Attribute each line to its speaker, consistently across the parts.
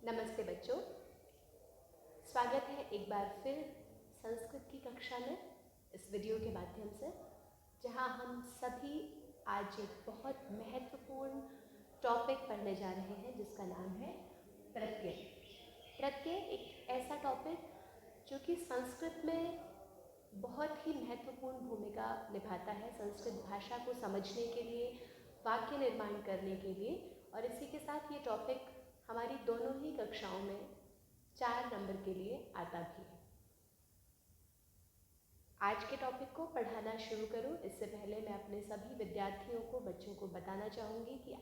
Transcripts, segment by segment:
Speaker 1: नमस्ते बच्चों, स्वागत है एक बार फिर संस्कृत की कक्षा में इस वीडियो के माध्यम से, जहां हम सभी आज एक बहुत महत्वपूर्ण टॉपिक पढ़ने जा रहे हैं जिसका नाम है प्रत्यय। प्रत्यय एक ऐसा टॉपिक जो कि संस्कृत में बहुत ही महत्वपूर्ण भूमिका निभाता है संस्कृत भाषा को समझने के लिए, वाक्य निर्माण करने के लिए। और इसी के साथ ये टॉपिक हमारी दोनों ही कक्षाओं में 4 नंबर के लिए आता भी है। आज के टॉपिक को पढ़ाना शुरू करूं इससे पहले मैं अपने सभी विद्यार्थियों को, बच्चों को बताना चाहूँगी कि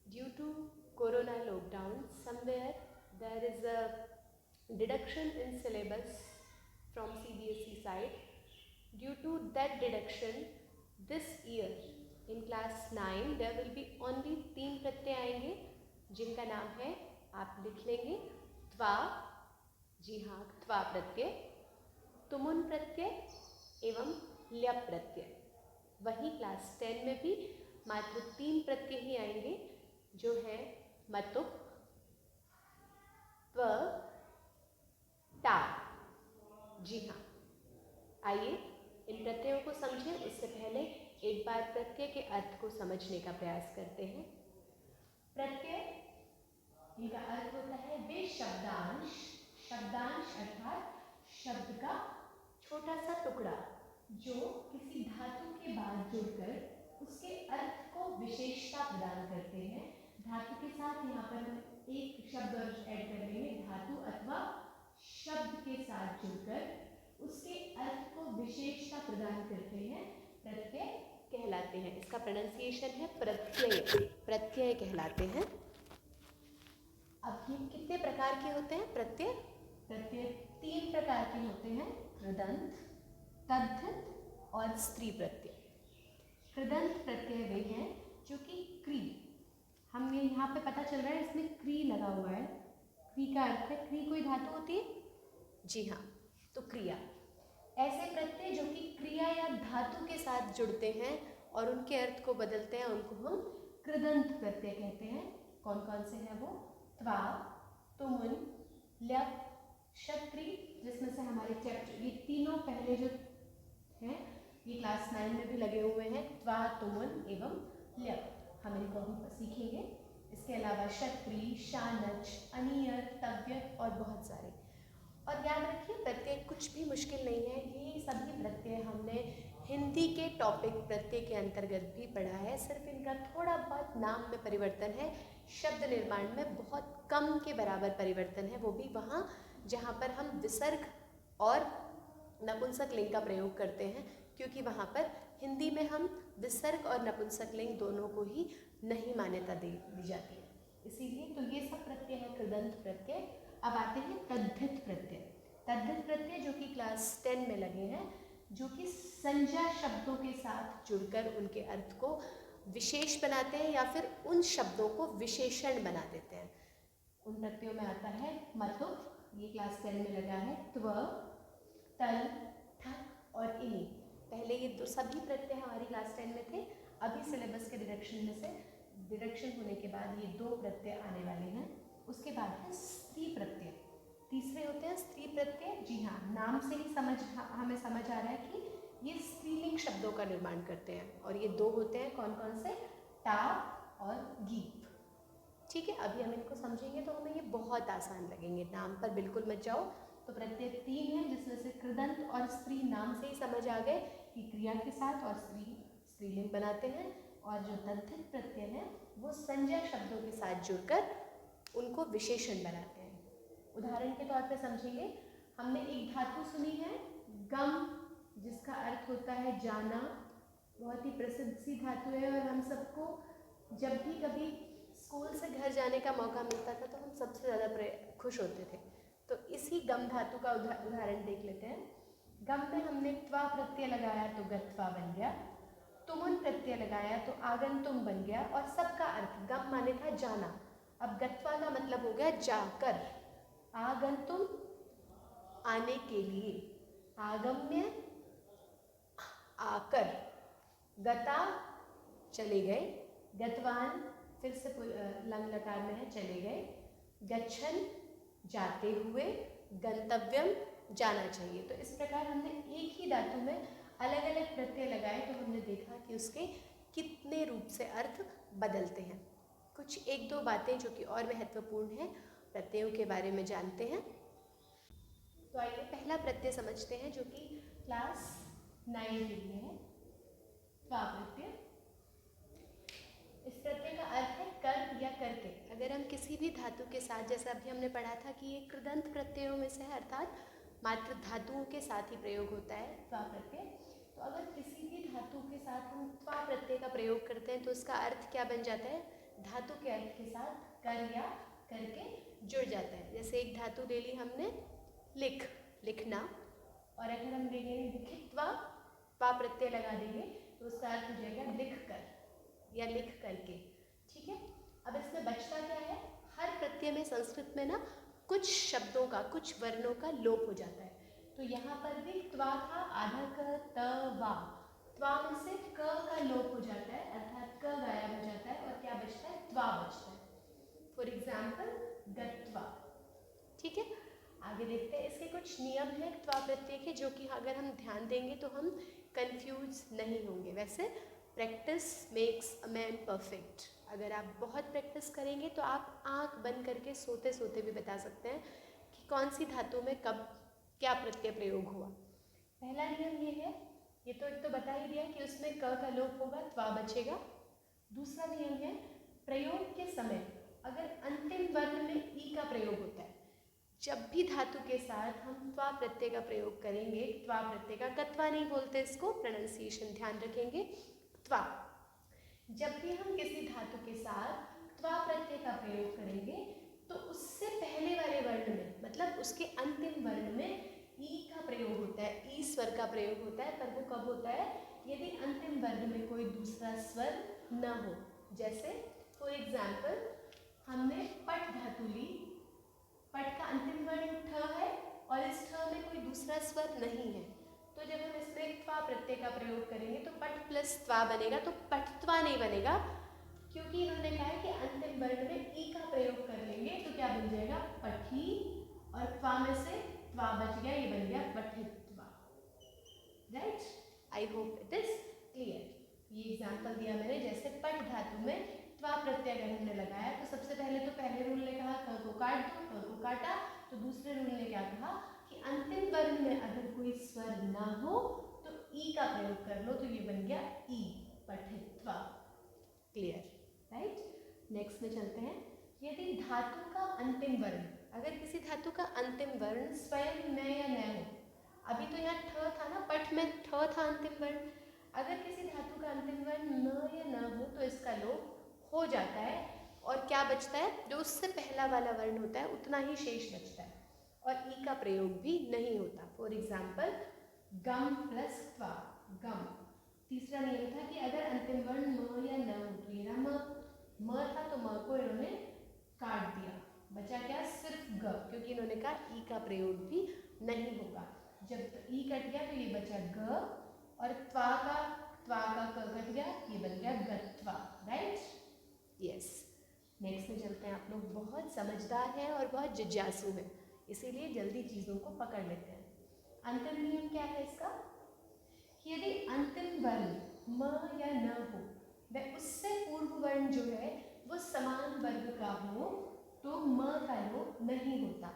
Speaker 1: due to corona lockdown somewhere there is a deduction in syllabus from CBSE side. Due to that deduction, this year in class 9 there will be only 3 प्रत्यय आएंगे जिनका नाम है, आप लिख लेंगे, त्वा, जी हाँ, त्वा प्रत्यय, तुमुन प्रत्यय एवं ल्यप प्रत्यय। वहीं क्लास 10 में भी मात्र 3 प्रत्यय ही आएंगे जो है मतुप, त्व, टा। जी हाँ, आइए इन प्रत्ययों को समझें। उससे पहले एक बार प्रत्यय के अर्थ को समझने का प्रयास करते हैं। प्रत्यय, इनका अर्थ होता है वे शब्दांश, शब्दांश अर्थात शब्द का छोटा सा टुकड़ा जो किसी धातु के बाद जुड़कर उसके अर्थ को विशेषता प्रदान करते हैं। धातु के साथ यहाँ पर हम एक शब्द और ऐड कर लेंगे, धातु अथवा शब्द के साथ जुड़कर उसके अर्थ को विशेषता प्रदान करते हैं, प्रत्यय कहलाते हैं। इसका प्रोनाउंसिएशन है प्रत्यय, प्रत्यय कहलाते हैं। अब ये कितने प्रकार के होते हैं प्रत्यय? प्रत्यय 3 प्रकार के होते हैं, कृदंत, तद्धित और स्त्री प्रत्यय। कृदंत प्रत्यय वे हैं जो कि क्री, हम ये यहाँ पे पता चल रहा है इसमें क्री लगा हुआ है। क्री का अर्थ है, क्री कोई धातु होती है? जी हाँ, तो क्रिया। ऐसे प्रत्यय जो कि क्रिया या धातु के साथ जुड़ते हैं और उनके अर्थ को बदलते हैं, उनको हम कृदंत प्रत्यय कहते हैं। कौन कौन से हैं वो? त्वा, तुमुन, ल्यप, शक्री, जिसमें से हमारे चैप्टर ये तीनों पहले जो हैं ये क्लास 9 में भी लगे हुए हैं, त्वा, तुमुन एवं ल्यप, हम इनको भी सीखेंगे। इसके अलावा शक्री, शानच, अनियत, तव्यत और बहुत सारे। और याद रखिए प्रत्यय कुछ भी मुश्किल नहीं है, ये सभी प्रत्यय हमने हिंदी के टॉपिक प्रत्यय के अंतर्गत भी पढ़ा है। सिर्फ इनका थोड़ा बहुत नाम में परिवर्तन है, शब्द निर्माण में बहुत कम के बराबर परिवर्तन है, वो भी वहाँ जहाँ पर हम विसर्ग और नपुंसक लिंग का प्रयोग करते हैं, क्योंकि वहाँ पर हिंदी में हम विसर्ग और नपुंसक लिंग दोनों को ही नहीं मान्यता दी जाती है, इसीलिए। तो ये सब प्रत्यय है कृदंत प्रत्यय। अब आते हैं तद्धित प्रत्यय। तद्धित प्रत्यय जो कि क्लास 10 में लगे हैं, जो कि संज्ञा शब्दों के साथ जुड़कर उनके अर्थ को विशेष बनाते हैं या फिर उन शब्दों को विशेषण बना देते हैं। उन प्रत्ययों में आता है मतुप, ये क्लास 10 में लगा है, त्व, तल, ठक और इनि। पहले ये सभी प्रत्यय हमारी क्लास 10 में थे, अभी सिलेबस के डिडक्शन होने के बाद ये 2 प्रत्यय आने वाले हैं। उसके बाद है स्त्री प्रत्यय। तीसरे होते हैं स्त्री प्रत्यय। जी हाँ, नाम से ही हमें समझ आ रहा है कि ये स्त्रीलिंग शब्दों का निर्माण करते हैं। और ये 2 होते हैं, कौन कौन से? टा और गीत। ठीक है, अभी हम इनको समझेंगे तो हमें ये बहुत आसान लगेंगे, नाम पर बिल्कुल मत जाओ। तो प्रत्यय 3 हैं जिसमें से कृदंत और स्त्री नाम से ही समझ आ गए कि क्रिया के साथ और स्त्रीलिंग बनाते हैं। और जो तद्धित प्रत्यय हैं वो संज्ञा शब्दों के साथ जुड़कर उनको विशेषण बनाते हैं। उदाहरण के तौर पे समझेंगे, हमने एक धातु सुनी है गम, जिसका अर्थ होता है जाना। बहुत ही प्रसिद्ध सी धातु है और हम सबको जब भी कभी स्कूल से घर जाने का मौका मिलता था तो हम सबसे ज़्यादा खुश होते थे। तो इसी गम धातु का उदाहरण देख लेते हैं। गम में हमने त्वा प्रत्यय लगाया तो गत्वा बन गया, तुमुन प्रत्यय लगाया तो आगंतुम बन गया। और सबका अर्थ, गम माने था जाना, अब गत्वा का मतलब हो गया जाकर, आगंतुम आने के लिए, आगम्य आकर, गता चले गए, गतवान फिर से लंग लकार में है चले गए, गच्छन जाते हुए, गंतव्यम जाना चाहिए। तो इस प्रकार हमने एक ही धातु में अलग अलग प्रत्यय लगाए तो हमने देखा कि उसके कितने रूप से अर्थ बदलते हैं। कुछ एक दो बातें जो कि और महत्वपूर्ण हैं प्रत्ययों के बारे में जानते हैं। तो आइए पहला प्रत्यय समझते हैं जो कि क्लास 9 के लिए है, त्वा प्रत्यय। इस प्रत्यय का अर्थ है कर या करके। अगर हम किसी भी धातु के साथ, जैसा अभी हमने पढ़ा था कि ये कृदंत प्रत्ययों में से है, अर्थात मात्र धातुओं के साथ ही प्रयोग होता है त्वा प्रत्यय। तो अगर किसी भी धातु के साथ हम त्वा प्रत्यय का प्रयोग करते हैं तो उसका अर्थ क्या बन जाता है? धातु के अर्थ के साथ कर या करके जुड़ जाता है। जैसे एक धातु ले ली हमने लिख, लिखना, और अगर हम ले लेंगे लिखित्वा, त्वा प्रत्यय लगा देंगे तो उसका अर्थ हो जाएगा लिख कर या लिख करके। ठीक है, अब इसमें बचता क्या है? हर प्रत्यय में संस्कृत में ना कुछ शब्दों का, कुछ वर्णों का लोप हो जाता है। तो यहाँ पर भी त्वा था, आधा क, त, वा। त्वा में से क का लोप हो जाता है, अर्थात क गायब हो जाता है और क्या बचता है? त्वा बचता है। फॉर एग्जाम्पल गत्वा। ठीक है, आगे देखते हैं। इसके कुछ नियम हैं त्वा प्रत्यय के जो कि अगर हम ध्यान देंगे तो हम कंफ्यूज नहीं होंगे। वैसे practice makes a man perfect. अगर आप बहुत प्रैक्टिस करेंगे तो आप आँख बंद करके सोते सोते भी बता सकते हैं कि कौन सी धातु में कब क्या प्रत्यय प्रयोग हुआ। पहला नियम ये है, ये तो एक तो बता ही दिया कि उसमें क का लोप होगा, त्वा बचेगा। दूसरा नियम है, प्रयोग के समय अगर अंतिम वर्ण में ई का प्रयोग होता है, जब भी धातु के साथ हम त्वा प्रत्यय का प्रयोग करेंगे, त्वा प्रत्यय का कत्वा नहीं बोलते इसको, प्रोनाउंसिएशन ध्यान रखेंगे, त्वा। जब भी हम किसी धातु के साथ त्वा प्रत्यय का प्रयोग करेंगे तो उससे पहले वाले वर्ण में, मतलब उसके अंतिम वर्ण में ई का प्रयोग होता है, ई स्वर का प्रयोग होता है। पर वो कब होता है? यदि अंतिम वर्ण में कोई दूसरा स्वर न हो। जैसे फॉर एग्जाम्पल हमने पट धातु ली, पट का अंतिम वर्ण ठ है और इस ठ में कोई दूसरा स्वर नहीं है, तो जब हम इसमें त्वा प्रत्यय का प्रयोग करेंगे तो पट प्लस त्वा बनेगा, तो पटत्वा नहीं बनेगा, क्योंकि इन्होंने कहा है कि अंतिम वर्ण में ई का प्रयोग कर लेंगे तो क्या बन जाएगा? पठी, और त्वा में से त्वा बच गया, ये बन गया पठित्वा। Right, I hope it is clear. ये एग्जाम्पल दिया मैंने, जैसे पट धातु में त्वा प्रत्यय अगर हमने लगाया तो सबसे पहले तो पहले रूल ने कहा क को काट दो, क को काटा, तो दूसरे रूल ने क्या कहा कि अंतिम वर्ण में अगर कोई स्वर ना हो तो ई का प्रयोग कर लो, तो ये बन गया ई, पठित्वा। Clear, right. नेक्स्ट में चलते हैं। यदि धातु का अंतिम वर्ण, अगर किसी धातु का अंतिम वर्ण स्वयं न या न हो, अभी तो यहाँ ठ था ना, पठ में ठ था अंतिम वर्ण, अगर किसी धातु का अंतिम वर्ण न या न हो तो इसका लोप हो जाता है और क्या बचता है? जो उससे पहला वाला वर्ण होता है उतना ही शेष बचता है और ई का प्रयोग भी नहीं होता। फॉर एग्जाम्पल गम प्लस त्वा, गम। तीसरा नियम था कि अगर अंतिम वर्ण म या न हो, तो ये ना म था तो म को इन्होंने काट दिया, बचा क्या? सिर्फ ग, क्योंकि इन्होंने कहा ई का प्रयोग भी नहीं होगा। जब ई कट गया तो ये बचा ग, और त्वा का क कट गया, ये बन गया गत्वा। Right, yes. नेक्स्ट में चलते हैं। आप लोग बहुत समझदार हैं और बहुत जिज्ञासु हैं, इसीलिए जल्दी चीज़ों को पकड़ लेते हैं। अंतिम नियम क्या है इसका? कि यदि अंतिम वर्ण म या न हो, वह उससे पूर्व वर्ण जो है वो समान वर्ग का हो तो म का लोप नहीं होता।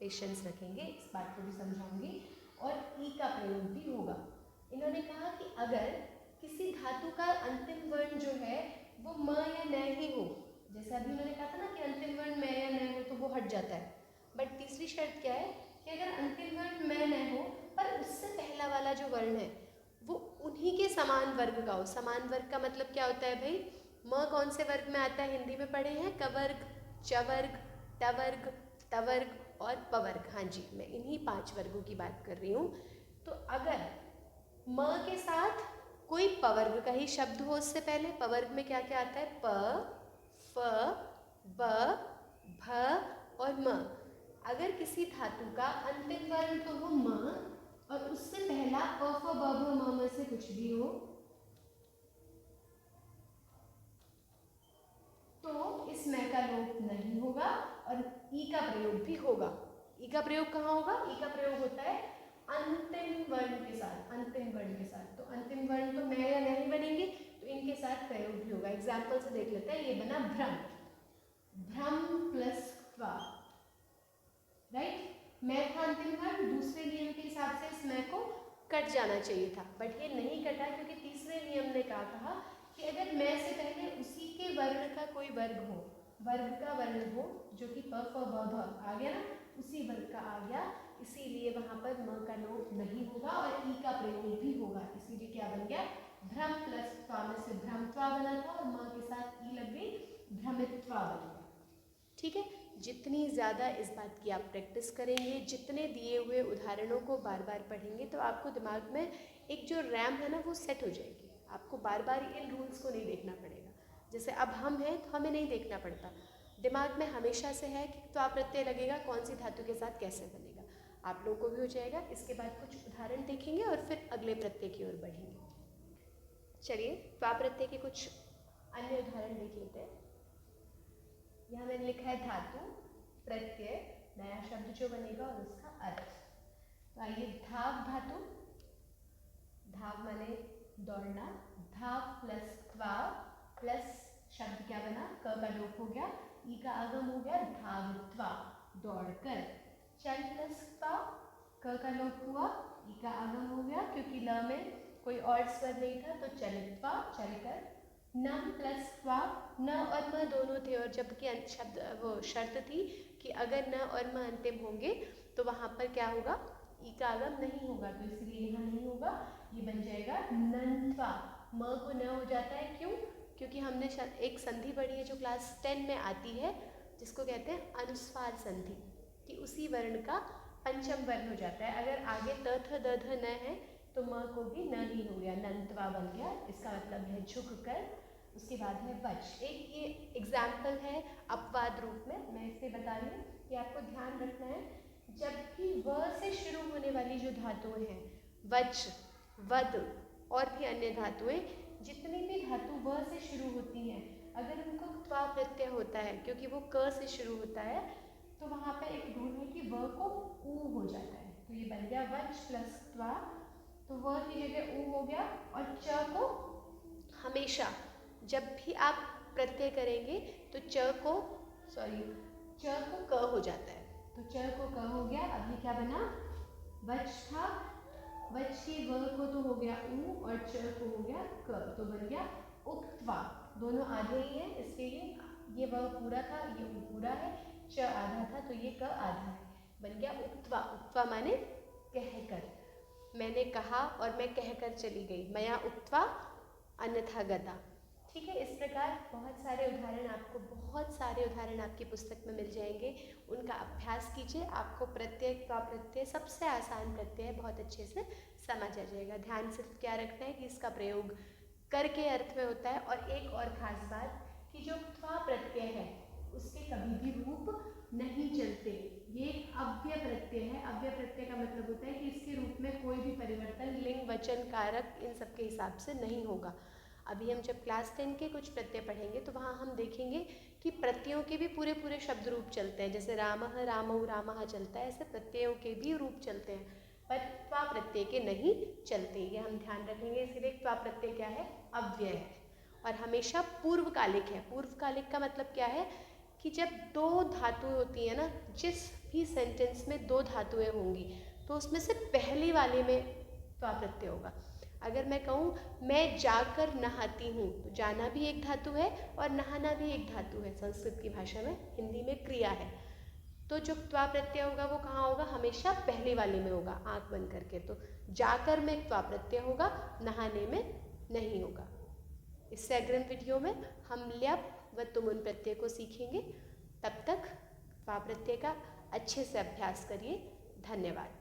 Speaker 1: पेशेंस रखेंगे, इस बात को भी समझाऊंगी, और ई का प्रयोग भी होगा। इन्होंने कहा कि अगर किसी धातु का अंतिम वर्ण जो है वो म या न ही हो, जैसे अभी उन्होंने कहा था ना कि अंतिम वर्ण म या न हो तो वो हट जाता है, बट तीसरी शर्त क्या है कि अगर अंतिम वर्ण म न हो पर उससे पहला वाला जो वर्ण है वो उन्हीं के समान वर्ग का हो। समान वर्ग का मतलब क्या होता है भाई? म कौन से वर्ग में आता है? हिंदी में पढ़े हैं, कवर्ग, चवर्ग, टवर्ग, तवर्ग और पवर्ग। हाँ जी, मैं इन्हीं 5 वर्गों की बात कर रही हूँ। तो अगर म के साथ कोई पवर्ग का ही शब्द हो उससे पहले, पवर्ग में क्या क्या आता है? प, फ, ब, भ और म। अगर किसी धातु का अंतिम वर्ण तो हो म और उससे पहला अ, फ, ब, भ, म में से कुछ भी हो, तो इस म का का लोप नहीं होगा और ई का प्रयोग भी होगा। ई का प्रयोग कहाँ होगा? ई का प्रयोग होता है अंतिम वर्ण के साथ, अंतिम वर्ण के साथ। तो अंतिम वर्ण तो मैं या नहीं बनेंगे, तो इनके साथ प्रयोग भी होगा। एग्जाम्पल से देख लेते हैं। ये बना भ्रम, भ्रम प्लस त्वा, राइट। मैं था अंतिम वर्ण, दूसरे नियम के हिसाब से इस मैं को कट जाना चाहिए था, बट ये नहीं कटा क्योंकि तीसरे नियम ने क्या कहा कि अगर मैं से पहले उसी के वर्ण का कोई वर्ग हो, वर्ग का वर्ण हो, जो कि प फ ब भ आ गया ना, उसी वर्ग का आ गया, इसीलिए वहाँ पर म का लोप नहीं होगा और ई का प्रयोग भी होगा। इसीलिए क्या बन गया? भ्रम प्लस त्वा में से भ्रमत्वा बना था और म के साथ ई लग गई, भ्रमित्वा बन गया। ठीक है, जितनी ज़्यादा इस बात की आप प्रैक्टिस करेंगे, जितने दिए हुए उदाहरणों को बार बार पढ़ेंगे, तो आपको दिमाग में एक जो रैम है ना वो सेट हो जाएगी। आपको बार बार इन रूल्स को नहीं देखना पड़ेगा। जैसे अब हम हैं तो हमें नहीं देखना पड़ता, दिमाग में हमेशा से है कि त्वा प्रत्यय लगेगा कौन सी धातु के साथ कैसे बनेगा। आप लोगों को भी हो जाएगा। इसके बाद कुछ उदाहरण देखेंगे और फिर अगले प्रत्यय की ओर बढ़ेंगे। चलिए त्वा प्रत्यय के कुछ अन्य उदाहरण देख लेते हैं। यहाँ मैंने लिखा है धातु, प्रत्यय, नया शब्द जो बनेगा और उसका अर्थ। तो आइए, धाव धातु, धाव माने दौड़ना, धाव प्लस त्वा प्लस शब्द क्या बना? क का लोप हो गया, ई का आगम हो गया, धावित्वा, दौड़कर। चल प्लस त्वा, क का लोप हुआ, ई का आगम हो गया, क्योंकि ल में कोई और स्वर नहीं था, तो चलित्वा, चलकर। न प्लस त्वा, न और म दोनों थे, और जबकि शब्द वो शर्त थी कि अगर न और म अंतिम होंगे तो वहाँ पर क्या होगा? ई का आगम नहीं होगा, तो इसलिए यहाँ नहीं होगा, ये बन जाएगा नन्त्वा। म को न हो जाता है, क्यों? क्योंकि हमने एक संधि पढ़ी है जो क्लास 10 में आती है, जिसको कहते हैं अनुस्वार संधि, कि उसी वर्ण का पंचम वर्ण हो जाता है। अगर आगे त थ द ध न है तो म को भी न ही हो गया, नन्त्वा बन गया। इसका मतलब है झुक कर। उसके बाद है वच। एक ये एग्जाम्पल है अपवाद रूप में, मैं इससे बता रही हूँ कि आपको ध्यान रखना है, जब भी व से शुरू होने वाली जो धातुएं हैं, वच, वद और भी अन्य धातुएं, जितनी भी धातु व से शुरू होती हैं, अगर उनको त्वा प्रत्यय होता है, क्योंकि वो क से शुरू होता है, तो वहाँ पे एक रूल है कि व को ऊ हो जाता है। तो ये बन गया वच प्लस त्वा, तो व की जगह ऊ हो गया। और च को हमेशा जब भी आप प्रत्यय करेंगे तो च को क हो जाता है, तो च को क हो गया। अभी क्या बना? वच था, वच की व को तो हो गया ऊ और च को हो गया क, तो बन गया उक्त्वा। दोनों आधे ही हैं, इसलिए ये व पूरा था, ये ऊ पूरा है, च आधा था, तो ये क आधा है, बन गया उक्त्वा। उक्त्वा माने कहकर। मैंने कहा और मैं कहकर चली गई, मया उक्त्वा अन्यथा गता। ठीक है, इस प्रकार बहुत सारे उदाहरण आपकी पुस्तक में मिल जाएंगे। उनका अभ्यास कीजिए, आपको प्रत्यय त्वा प्रत्यय सबसे आसान प्रत्यय बहुत अच्छे से समझ आ जाएगा। ध्यान सिर्फ क्या रखना है कि इसका प्रयोग कर के अर्थ में होता है। और एक और खास बात कि जो त्वा प्रत्यय है उसके कभी भी रूप नहीं चलते, ये एक अव्यय प्रत्यय है। अव्यय प्रत्यय का मतलब होता है कि इसके रूप में कोई भी परिवर्तन लिंग, वचन, कारक इन सब के हिसाब से नहीं होगा। अभी हम जब क्लास 10 के कुछ प्रत्यय पढ़ेंगे तो वहाँ हम देखेंगे कि प्रत्ययों के भी पूरे पूरे शब्द रूप चलते हैं। जैसे रामः, रामौ, रामः चलता है, ऐसे प्रत्ययों के भी रूप चलते हैं, पर त्वा प्रत्यय के नहीं चलते। ये हम ध्यान रखेंगे। इसीलिए त्वा प्रत्यय क्या है? अव्यय है और हमेशा पूर्वकालिक है। पूर्वकालिक का मतलब क्या है कि जब दो धातुएं होती हैं ना, जिस भी सेंटेंस में दो धातुएं होंगी तो उसमें से पहली वाले में त्वा प्रत्यय होगा। अगर मैं कहूँ मैं जाकर नहाती हूँ, तो जाना भी एक धातु है और नहाना भी एक धातु है। संस्कृत की भाषा में, हिंदी में क्रिया है। तो जो त्वा प्रत्यय होगा वो कहाँ होगा? हमेशा पहले वाले में होगा, आँख बंद करके। तो जाकर में त्वा प्रत्यय होगा, नहाने में नहीं होगा। इससे अग्रिम वीडियो में हम ल्यप व तुमुन प्रत्यय को सीखेंगे। तब तक त्वा प्रत्यय का अच्छे से अभ्यास करिए। धन्यवाद।